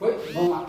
Foi? Vamos lá.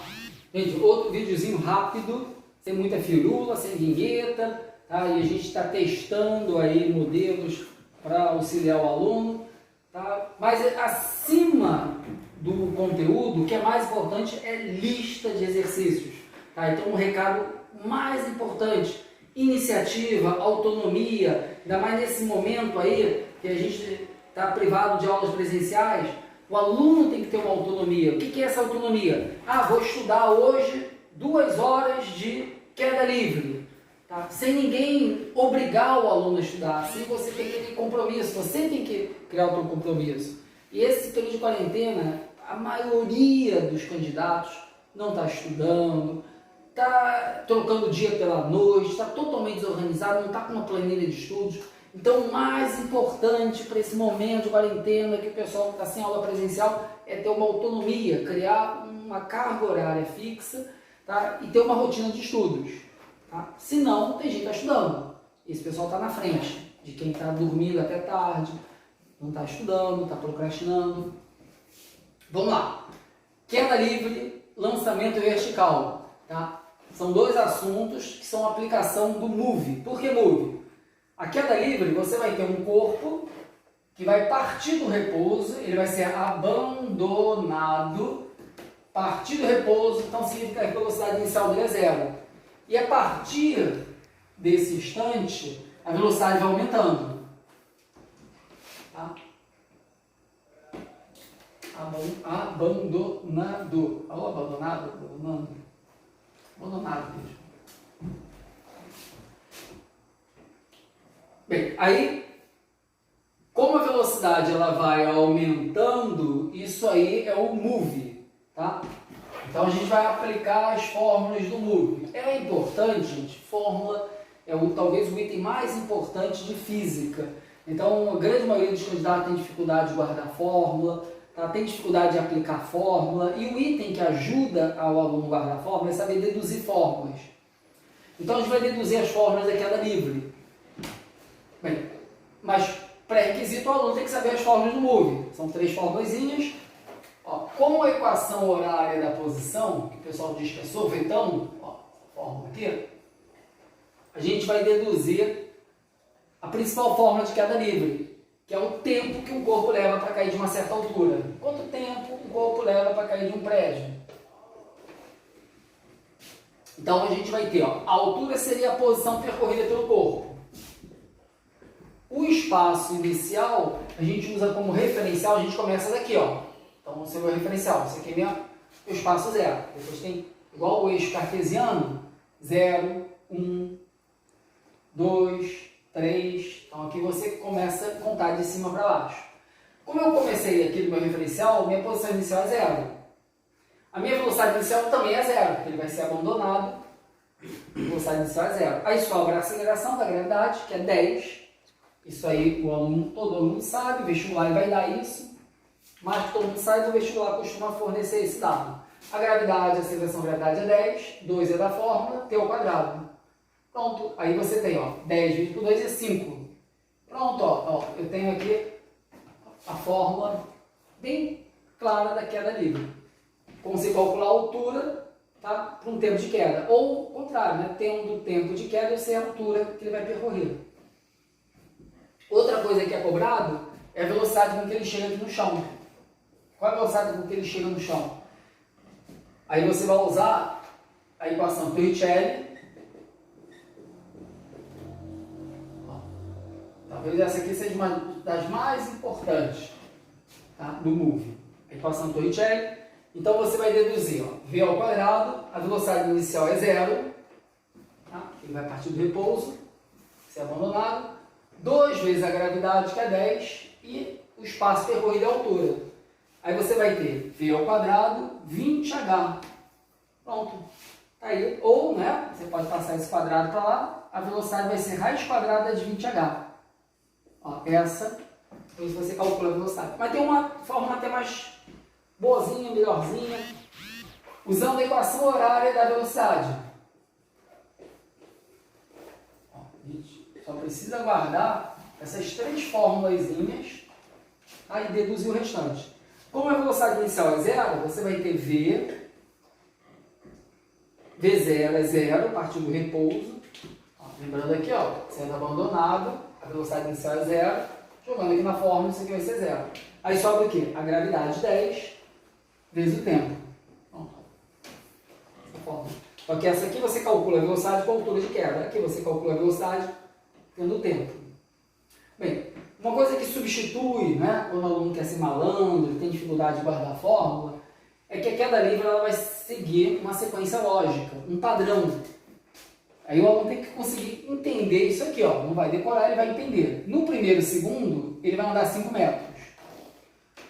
Gente, outro videozinho rápido, sem muita firula, sem vinheta, tá? E a gente está testando aí modelos para auxiliar o aluno, tá? Mas acima do conteúdo, o que é mais importante é lista de exercícios, tá? Então, um recado mais importante, iniciativa, autonomia, ainda mais nesse momento aí que a gente está privado de aulas presenciais, o aluno tem que ter uma autonomia. O que é essa autonomia? Ah, vou estudar hoje 2 horas de queda livre, tá? Sem ninguém obrigar o aluno a estudar, sem você ter aquele compromisso, você tem que criar o seu compromisso. E esse período de quarentena, a maioria dos candidatos não está estudando, está trocando o dia pela noite, está totalmente desorganizado, não está com uma planilha de estudos. Então, o mais importante para esse momento de quarentena, que o pessoal está sem aula presencial, é ter uma autonomia, criar uma carga horária fixa, tá? E ter uma rotina de estudos. Tá? Se não, tem gente que está estudando. Esse pessoal está na frente de quem está dormindo até tarde, não está estudando, está procrastinando. Vamos lá. Queda livre, lançamento vertical. Tá? São 2 assuntos que são aplicação do Move. Por que Move? A queda livre, você vai ter um corpo que vai partir do repouso, ele vai ser abandonado, partir do repouso, então significa que a velocidade inicial dele é 0. E a partir desse instante, a velocidade vai aumentando. Tá? Abandonado. Ou abandonado? Abandonado mesmo. Bem, aí, como a velocidade ela vai aumentando, isso aí é o Move, tá? Então a gente vai aplicar as fórmulas do Move. É importante, gente, fórmula é talvez o item mais importante de física. Então a grande maioria dos candidatos tem dificuldade de guardar fórmula, tá? Tem dificuldade de aplicar fórmula, e o item que ajuda ao aluno a guardar fórmula é saber deduzir fórmulas. Então a gente vai deduzir as fórmulas da queda livre. Bem, mas pré-requisito, o aluno tem que saber as fórmulas do Move. São 3 formulazinhas. Ó, como a equação horária da posição, que o pessoal diz que é sorvetão, ó, essa fórmula aqui, a gente vai deduzir a principal fórmula de queda livre, que é o tempo que um corpo leva para cair de uma certa altura. Quanto tempo um corpo leva para cair de um prédio? Então a gente vai ter, ó, a altura seria a posição percorrida pelo corpo. O espaço inicial, a gente usa como referencial, a gente começa daqui, ó. Então, esse é o meu referencial. Esse aqui é o espaço 0. Depois tem, igual o eixo cartesiano, 0, 1, 2, 3. Então, aqui você começa a contar de cima para baixo. Como eu comecei aqui do meu referencial, minha posição inicial é 0. A minha velocidade inicial também é 0, porque ele vai ser abandonado. A velocidade inicial é 0. Aí sobra a aceleração da gravidade, que é 10. Isso aí todo aluno sabe, o vestibular vai dar isso, mas todo mundo sabe que o vestibular costuma fornecer esse dado. A gravidade, a aceleração da gravidade é 10, 2 é da fórmula, t ao quadrado. Pronto, aí você tem, ó, 10 dividido por 2 é 5. Pronto, ó, eu tenho aqui a fórmula bem clara da queda livre. Como você calcular a altura, tá, para um tempo de queda. Ou o contrário, né? Tendo o tempo de queda, eu sei a altura que ele vai percorrer. Outra coisa que é cobrado é a velocidade com que ele chega aqui no chão. Qual é a velocidade com que ele chega no chão? Aí você vai usar a equação Torricelli. Talvez essa aqui seja uma das mais importantes, tá, do Move. A equação Torricelli. Então você vai deduzir, ó, v ao quadrado, a velocidade inicial é 0, tá? Ele vai partir do repouso, ser abandonado. 2 vezes a gravidade, que é 10, e o espaço percorrido é a altura. Aí você vai ter v ao quadrado, 20h. Pronto. Tá aí. Ou, né, você pode passar esse quadrado para lá, a velocidade vai ser raiz quadrada de 20h. Ó, essa, aí você calcula a velocidade. Mas tem uma fórmula até mais boazinha, melhorzinha, usando a equação horária da velocidade. Ó, gente, só precisa guardar essas 3 formulazinhas, tá, e deduzir o restante. Como a velocidade inicial é 0, você vai ter v V0 é 0, a partir do repouso. Ó, lembrando aqui, ó, sendo abandonado, a velocidade inicial é 0. Jogando aqui na fórmula, isso aqui vai ser 0. Aí sobra o quê? A gravidade 10 vezes o tempo. Só que essa aqui você calcula a velocidade com a altura de queda. Aqui você calcula a velocidade tendo o tempo. Bem, uma coisa que substitui, né, quando o aluno quer ser malandro, tem dificuldade de guardar a fórmula, é que a queda livre ela vai seguir uma sequência lógica, um padrão. Aí o aluno tem que conseguir entender isso aqui, ó. Não vai decorar, ele vai entender. No primeiro segundo, ele vai andar 5 metros.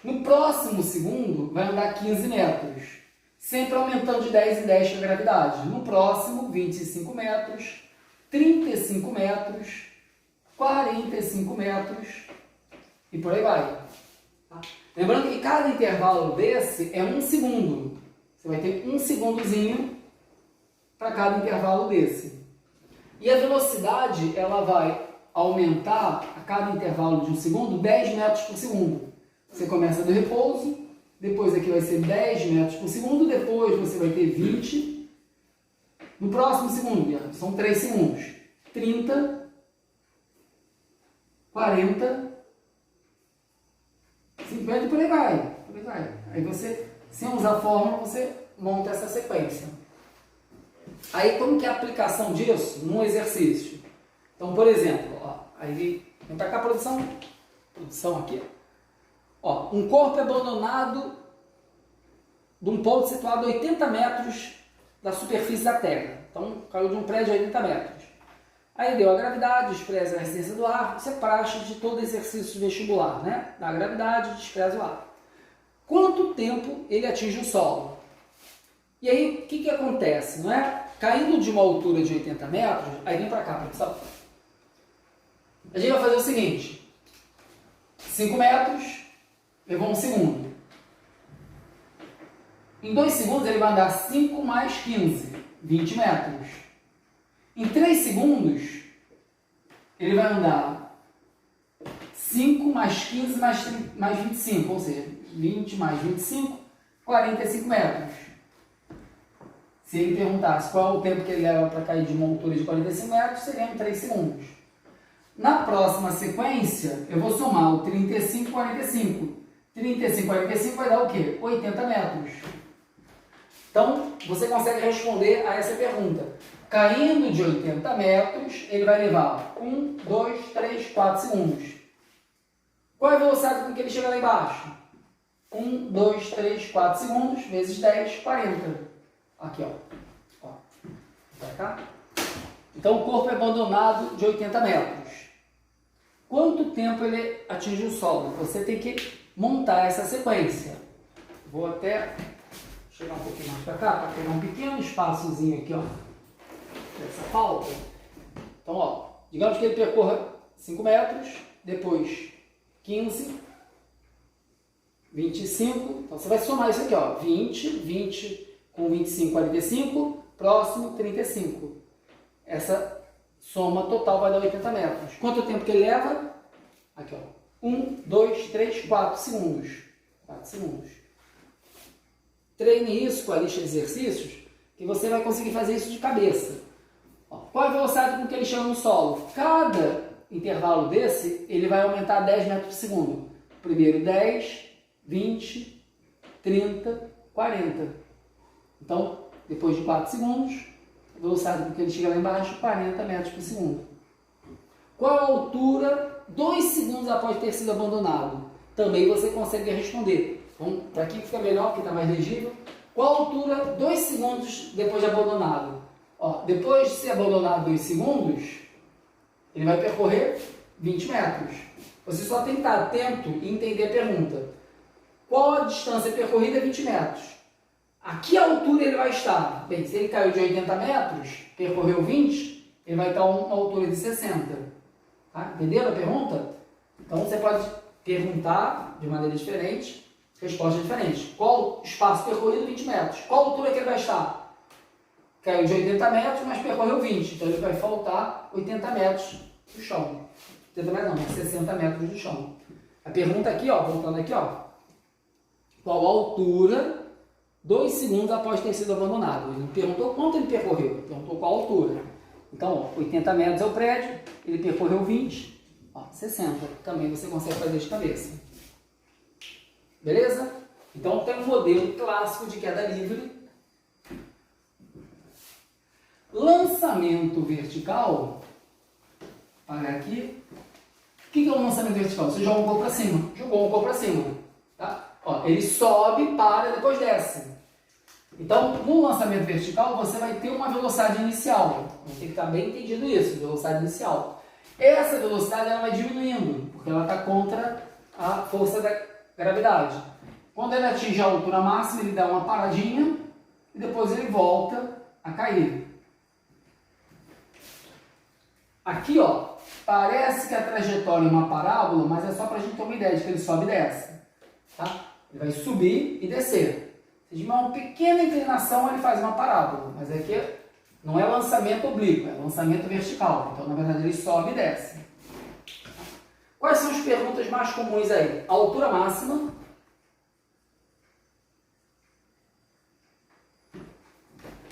No próximo segundo, vai andar 15 metros. Sempre aumentando de 10 em 10 com a gravidade. No próximo, 25 metros, 35 metros, 45 metros e por aí vai. Tá? Lembrando que cada intervalo desse é 1 segundo. Você vai ter 1 segundozinho para cada intervalo desse. E a velocidade ela vai aumentar a cada intervalo de 1 segundo 10 metros por segundo. Você começa do repouso, depois aqui vai ser 10 metros por segundo, depois você vai ter 20. No próximo segundo, são 3 segundos. 30, 40, 50 e por aí vai. Por aí vai. Aí você, sem usar a fórmula, você monta essa sequência. Aí como que é a aplicação disso num exercício? Então, por exemplo, ó, aí vem para cá a produção aqui. Ó, um corpo é abandonado de um ponto situado a 80 metros da superfície da Terra. Então, caiu de um prédio a 80 metros. Aí deu a gravidade, despreza a resistência do ar. Isso é praxe de todo exercício vestibular, né? Dá a gravidade, despreza o ar. Quanto tempo ele atinge o solo? E aí, o que acontece, não é? Caindo de uma altura de 80 metros, aí vem para cá, produção. A gente vai fazer o seguinte. 5 metros, levou 1 segundo. Em 2 segundos ele vai andar 5 mais 15, 20 metros. Em 3 segundos ele vai andar 5 mais 15 mais 25, ou seja, 20 mais 25, 45 metros. Se ele perguntasse qual é o tempo que ele leva para cair de uma altura de 45 metros, seria em 3 segundos. Na próxima sequência, eu vou somar o 35 e 45. 35 e 45 vai dar o quê? 80 metros. Então, você consegue responder a essa pergunta. Caindo de 80 metros, ele vai levar 1, 2, 3, 4 segundos. Qual é a velocidade com que ele chega lá embaixo? 1, 2, 3, 4 segundos, vezes 10, 40. Aqui, ó. Pra cá. Então, o corpo é abandonado de 80 metros. Quanto tempo ele atinge o solo? Você tem que montar essa sequência. Vou até chegar um pouquinho mais para cá, para pegar um pequeno espaçozinho aqui, ó, dessa falta. Então, ó, digamos que ele percorra 5 metros, depois 15, 25, então você vai somar isso aqui, ó, 20 com 25, 45, próximo 35. Essa soma total vai dar 80 metros. Quanto tempo que ele leva? Aqui, ó, 1, 2, 3, 4 segundos. 4 segundos. Treine isso com a lista de exercícios, que você vai conseguir fazer isso de cabeça. Ó, qual é a velocidade com que ele chega no solo? Cada intervalo desse, ele vai aumentar 10 metros por segundo. Primeiro 10, 20, 30, 40. Então, depois de 4 segundos, a velocidade com que ele chega lá embaixo, 40 metros por segundo. Qual a altura 2 segundos após ter sido abandonado? Também você consegue responder. Então, para aqui fica melhor, porque está mais legível. Qual a altura 2 segundos depois de abandonado? Ó, depois de ser abandonado 2 segundos, ele vai percorrer 20 metros. Você só tem que estar atento e entender a pergunta. Qual a distância percorrida? 20 metros. A que altura ele vai estar? Bem, se ele caiu de 80 metros, percorreu 20, ele vai estar a uma altura de 60. Tá? Entenderam a pergunta? Então você pode perguntar de maneira diferente, resposta diferente. Qual espaço percorrido? 20 metros. Qual altura que ele vai estar? Caiu de 80 metros, mas percorreu 20. Então ele vai faltar 80 metros do chão. 80 metros não, 60 metros do chão. A pergunta aqui, ó, voltando aqui, ó. Qual a altura 2 segundos após ter sido abandonado. Ele perguntou quanto ele percorreu, ele perguntou qual a altura. Então, ó, 80 metros é o prédio, ele percorreu 20, ó, 60. Também você consegue fazer de cabeça. Beleza? Então, tem um modelo clássico de queda livre. Lançamento vertical. Para aqui. O que é um lançamento vertical? Você joga um corpo para cima. Jogou um corpo para cima. Tá? Ó, ele sobe, para, depois desce. Então, no lançamento vertical, você vai ter uma velocidade inicial. Tem que estar bem entendido isso, velocidade inicial. Essa velocidade ela vai diminuindo, porque ela está contra a força da gravidade. Quando ele atinge a altura máxima, ele dá uma paradinha e depois ele volta a cair. Aqui, ó, parece que a trajetória é uma parábola, mas é só para a gente ter uma ideia de que ele sobe e desce. Tá? Ele vai subir e descer. Se tiver uma pequena inclinação, ele faz uma parábola. Mas aqui não é lançamento oblíquo, é lançamento vertical. Então, na verdade, ele sobe e desce. Quais são as perguntas mais comuns aí? A altura máxima.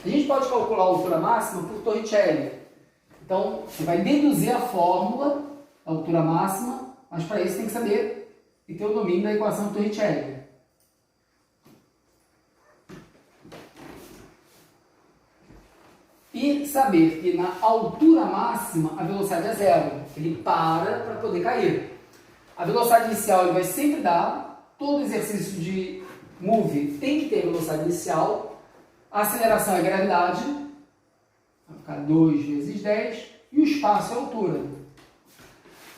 A gente pode calcular a altura máxima por Torricelli. Então, você vai deduzir a fórmula da altura máxima, mas para isso tem que saber e ter o domínio da equação de Torricelli. E saber que na altura máxima a velocidade é zero. Ele para poder cair. A velocidade inicial ele vai sempre dar. Todo exercício de move tem que ter velocidade inicial. A aceleração é gravidade. Vai ficar 2 vezes 10. E o espaço é altura.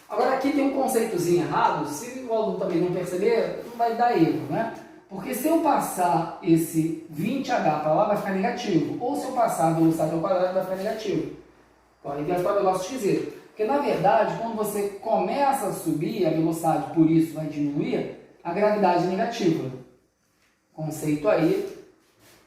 Agora aqui tem um conceitozinho errado. Se o aluno também não perceber, não vai dar erro, né? Porque se eu passar esse 20h para lá, vai ficar negativo. Ou se eu passar a velocidade ao quadrado, vai ficar negativo. Aí vai ficar um negócio esquisito. Porque, na verdade, quando você começa a subir, a velocidade, por isso, vai diminuir, a gravidade é negativa. Conceito aí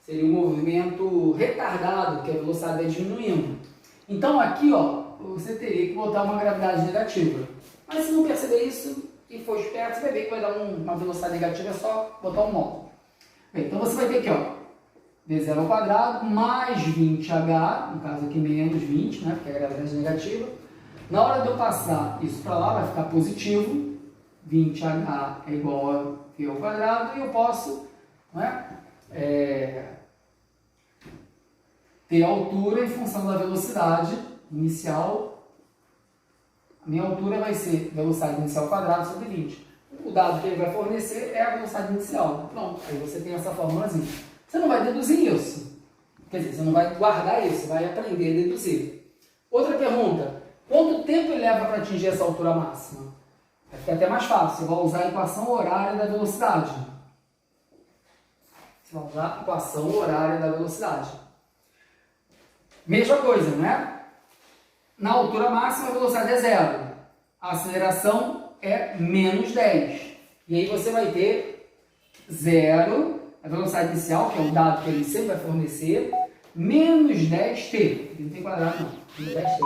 seria um movimento retardado, que a velocidade vai diminuindo. Então, aqui, ó, você teria que botar uma gravidade negativa. Mas se não perceber isso e for esperto, você vai ver que vai dar uma velocidade negativa, é só botar um módulo. Bem, então você vai ter aqui, ó, v0 ao quadrado mais 20h, no caso aqui menos 20, né, porque a gravidade é negativa. Na hora de eu passar isso para lá, vai ficar positivo, 20h é igual a v ao quadrado, e eu posso, né, ter altura em função da velocidade inicial. A minha altura vai ser velocidade inicial ao quadrado sobre 20. O dado que ele vai fornecer é a velocidade inicial. Pronto, aí você tem essa formulazinha. Você não vai deduzir isso. Quer dizer, você não vai guardar isso, você vai aprender a deduzir. Outra pergunta. Quanto tempo ele leva para atingir essa altura máxima? Vai ficar até mais fácil. Você vai usar a equação horária da velocidade. Você vai usar a equação horária da velocidade. Mesma coisa, não é? Na altura máxima, a velocidade é zero. A aceleração é menos 10. E aí você vai ter zero, a velocidade inicial, que é o dado que ele sempre vai fornecer, menos 10t. Não tem quadrado não, menos 10t.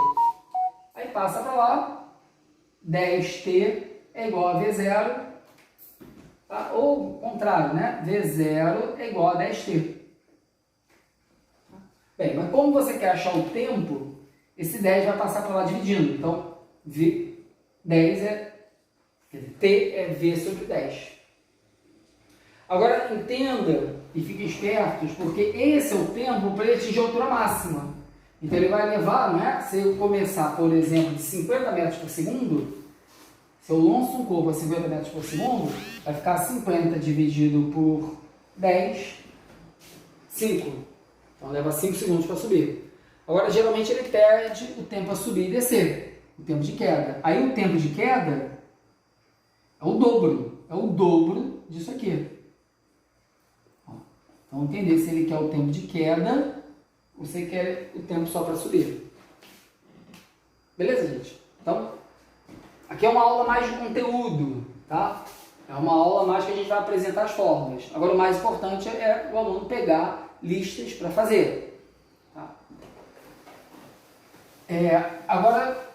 Aí passa para lá, 10t é igual a v0, tá? Ou o contrário, né? v0 é igual a 10t. Bem, mas como você quer achar o tempo, esse 10 vai passar para lá dividindo. Então, 10 é, quer dizer, t é v sobre 10. Agora, entenda e fiquem espertos, porque esse é o tempo para ele atingir a altura máxima. Então, ele vai levar, não é? Se eu começar, por exemplo, de 50 metros por segundo, se eu lanço um corpo a 50 metros por segundo, vai ficar 50 dividido por 10, 5. Então, leva 5 segundos para subir. Agora, geralmente, ele perde o tempo a subir e descer, o tempo de queda. Aí, o tempo de queda é o dobro disso aqui. Então, entender se ele quer o tempo de queda ou se ele quer o tempo só para subir. Beleza, gente? Então, aqui é uma aula mais de conteúdo, tá? É uma aula mais que a gente vai apresentar as fórmulas. Agora, o mais importante é o aluno pegar listas para fazer. Tá? Agora,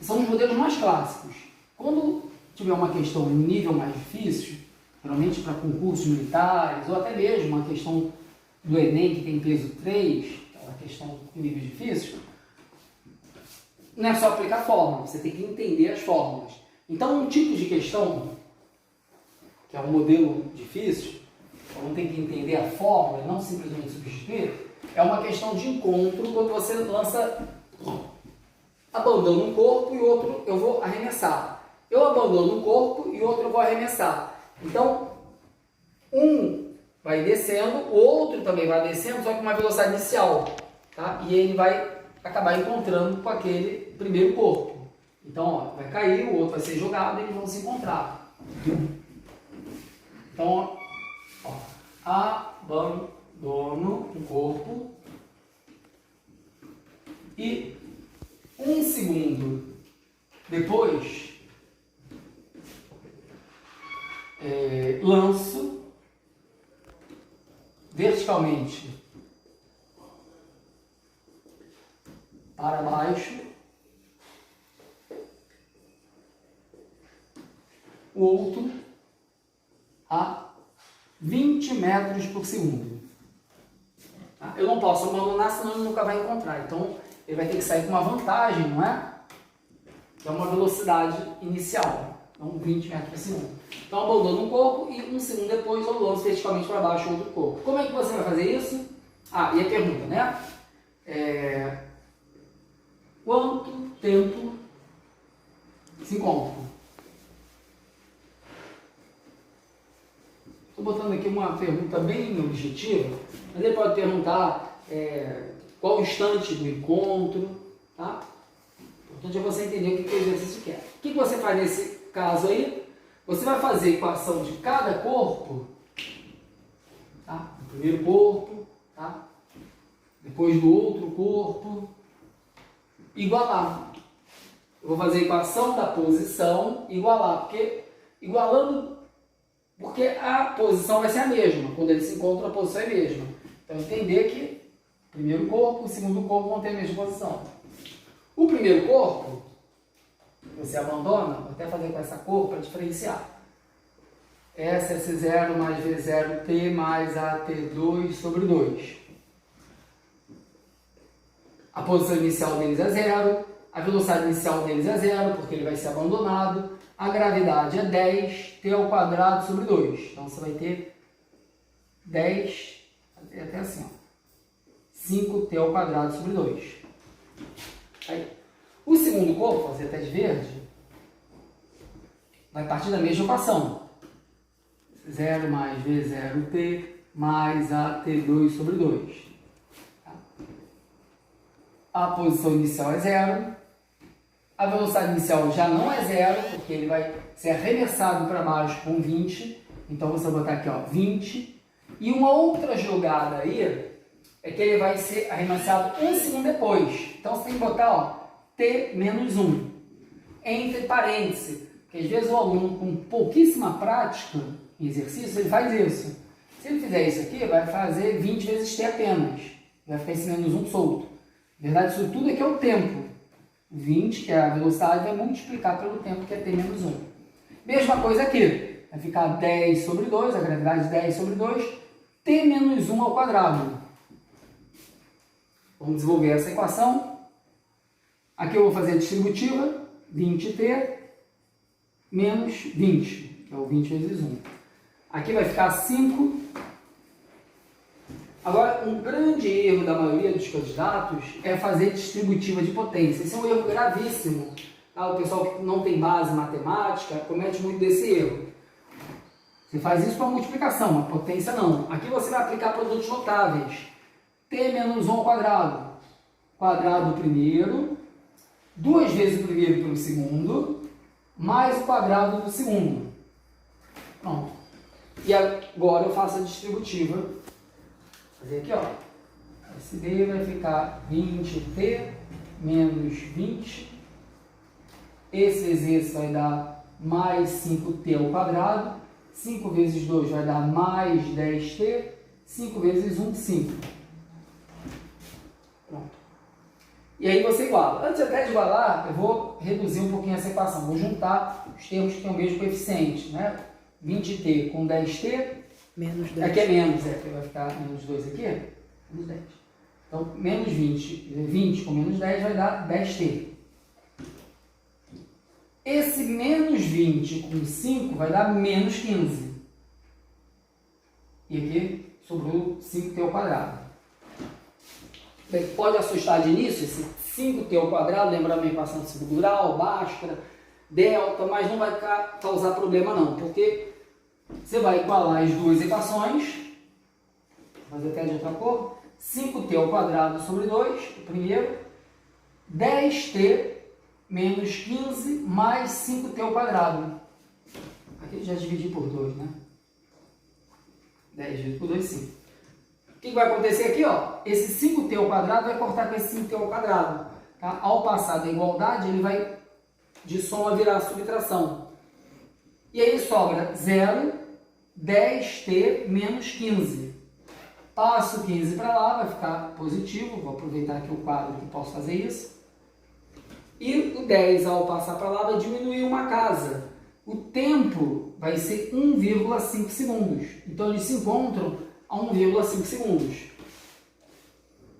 são os modelos mais clássicos. Quando tiver uma questão em nível mais difícil, geralmente para concursos militares, ou até mesmo uma questão do Enem, que tem peso 3, aquela questão de níveis difíceis, não é só aplicar fórmula, você tem que entender as fórmulas. Então, um tipo de questão, que é um modelo difícil, então tem que entender a fórmula e não simplesmente substituir, é uma questão de encontro quando você lança, abandona um corpo e o outro eu vou arremessar. Eu abandono um corpo e o outro eu vou arremessar. Então, um vai descendo, o outro também vai descendo, só com uma velocidade inicial. Tá? E ele vai acabar encontrando com aquele primeiro corpo. Então, ó, vai cair, o outro vai ser jogado e eles vão se encontrar. Então, ó, abandono um corpo e um segundo depois lanço verticalmente para baixo o outro a 20 metros por segundo. Tá? Eu não posso abandonar, senão ele nunca vai encontrar. Então, ele vai ter que sair com uma vantagem, não é? Que é uma velocidade inicial. Então, 20 metros por segundo. Então, abandono um corpo e um segundo depois eu lanço verticalmente para baixo outro corpo. Como é que você vai fazer isso? Ah, e a pergunta, né? Quanto tempo se encontram? Estou botando aqui uma pergunta bem objetiva, mas ele pode perguntar qual o instante do encontro, tá? O importante é você entender o que o exercício quer. O que você faz nesse caso aí? Você vai fazer a equação de cada corpo, tá? O primeiro corpo, tá? Depois do outro corpo, igualar. Eu vou fazer a equação da posição, igualar, porque a posição vai ser a mesma, quando eles se encontram a posição é a mesma. Então entender que o primeiro corpo e o segundo corpo vão ter a mesma posição. O primeiro corpo, você abandona, vou até fazer com essa cor para diferenciar. SS0 mais V0T mais AT2 sobre 2. A posição inicial deles é 0, a velocidade inicial deles é 0, porque ele vai ser abandonado. A gravidade é 10, T ao quadrado sobre 2. Então, você vai ter 10, até assim, ó, 5T ao quadrado sobre 2. Aí, o segundo corpo, vou fazer até de verde, vai partir da mesma equação. 0 mais V0T mais AT2 sobre 2. Tá? A posição inicial é 0. A velocidade inicial já não é 0, porque ele vai ser arremessado para baixo com 20. Então, você vai botar aqui, ó, 20. E uma outra jogada aí é que ele vai ser arremessado um segundo depois. Então, você tem que botar, ó, T menos 1. Entre parênteses. Porque às vezes o aluno com pouquíssima prática em exercício, ele faz isso. Se ele fizer isso aqui, vai fazer 20 vezes T apenas. Vai ficar esse menos 1 solto. Na verdade, isso tudo aqui é o tempo. 20, que é a velocidade, vai multiplicar pelo tempo, que é T menos 1. Mesma coisa aqui. Vai ficar 10 sobre 2, a gravidade 10 sobre 2, T menos 1 ao quadrado. Vamos desenvolver essa equação. Aqui eu vou fazer a distributiva, 20T menos 20, que é o 20 vezes 1. Aqui vai ficar 5. Agora, um grande erro da maioria dos candidatos é fazer distributiva de potência. Esse é um erro gravíssimo. Tá? O pessoal que não tem base matemática comete muito desse erro. Você faz isso com a multiplicação, a potência não. Aqui você vai aplicar produtos notáveis. T menos 1 ao quadrado. Quadrado do primeiro, 2 vezes o primeiro pelo segundo, mais o quadrado do segundo. Pronto. E agora eu faço a distributiva. Vou fazer aqui, ó. Esse D vai ficar 20T menos 20. Esse vezes esse vai dar mais 5T ao quadrado. 5 vezes 2 vai dar mais 10T. 5 vezes 1, 5. Pronto. E aí você iguala. Antes até de igualar, eu vou reduzir um pouquinho essa equação. Vou juntar os termos que têm o mesmo coeficiente, né? 20t com 10t. Menos 10. Aqui é menos, porque vai ficar menos 2 aqui, menos 10. Então, menos 20 com menos 10 vai dar 10t. Esse menos 20 com 5 vai dar menos 15. E aqui sobrou 5t ao quadrado. Bem, pode assustar de início esse 5t ao quadrado, lembrando a minha equação de segundo grau, Bhaskara, delta, mas não vai causar problema não, porque você vai igualar as duas equações, vou fazer até de outra cor, 5t ao quadrado sobre 2, o primeiro, 10t menos 15 mais 5t ao quadrado. Aqui eu já dividi por 2, né? 10 dividido por 2, 5. O que vai acontecer aqui, ó? Esse 5t ao quadrado vai cortar com esse 5t ao quadrado. Tá? Ao passar da igualdade, ele vai de soma virar subtração. E aí sobra 0, 10t menos 15. Passo 15 para lá, vai ficar positivo. Vou aproveitar aqui o quadro que posso fazer isso. E o 10 ao passar para lá vai diminuir uma casa. O tempo vai ser 1,5 segundos. Então eles se encontram a 1,5 segundos.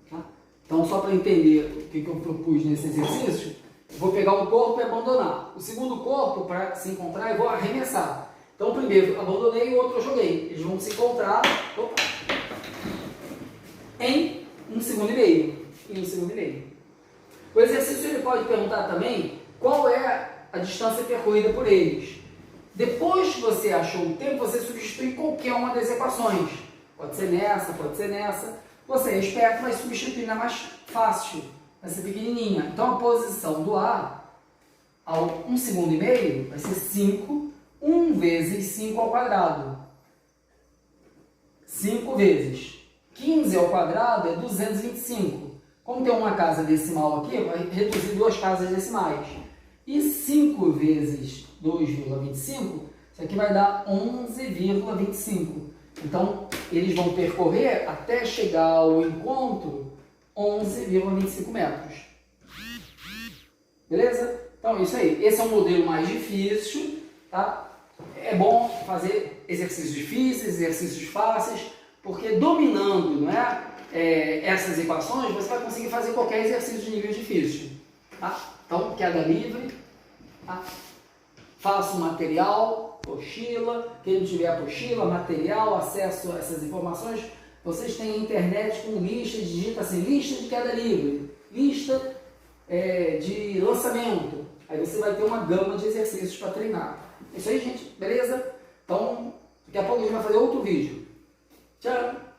Tá? Então só para entender o que eu propus nesse exercício, eu vou pegar um corpo e abandonar. O segundo corpo, para se encontrar, eu vou arremessar. Então o primeiro abandonei e o outro eu joguei. Eles vão se encontrar em 1,5 segundo. O exercício ele pode perguntar também qual é a distância percorrida por eles. Depois que você achou o tempo, você substitui qualquer uma das equações. Pode ser nessa, pode ser nessa. Você é esperto, vai substituir na mais fácil, vai ser pequenininha. Então a posição do A ao 1,5 segundo vai ser 5, 1 vezes 5 ao quadrado. 5 vezes 15 ao quadrado é 225. Como tem uma casa decimal aqui, vai reduzir duas casas decimais. E 5 vezes 2,25, isso aqui vai dar 11,25. Então, eles vão percorrer até chegar ao encontro 11,25 metros. Beleza? Então, isso aí. Esse é um modelo mais difícil, tá? É bom fazer exercícios difíceis, exercícios fáceis, porque dominando, não é? Essas equações, você vai conseguir fazer qualquer exercício de nível difícil. Tá? Então, queda livre, tá? Faça um material, apostila, quem não tiver apostila, material, acesso a essas informações, vocês têm a internet com lista, digita assim, lista de queda livre, lista de lançamento, aí você vai ter uma gama de exercícios para treinar. É isso aí, gente, beleza? Então, daqui a pouco a gente vai fazer outro vídeo. Tchau!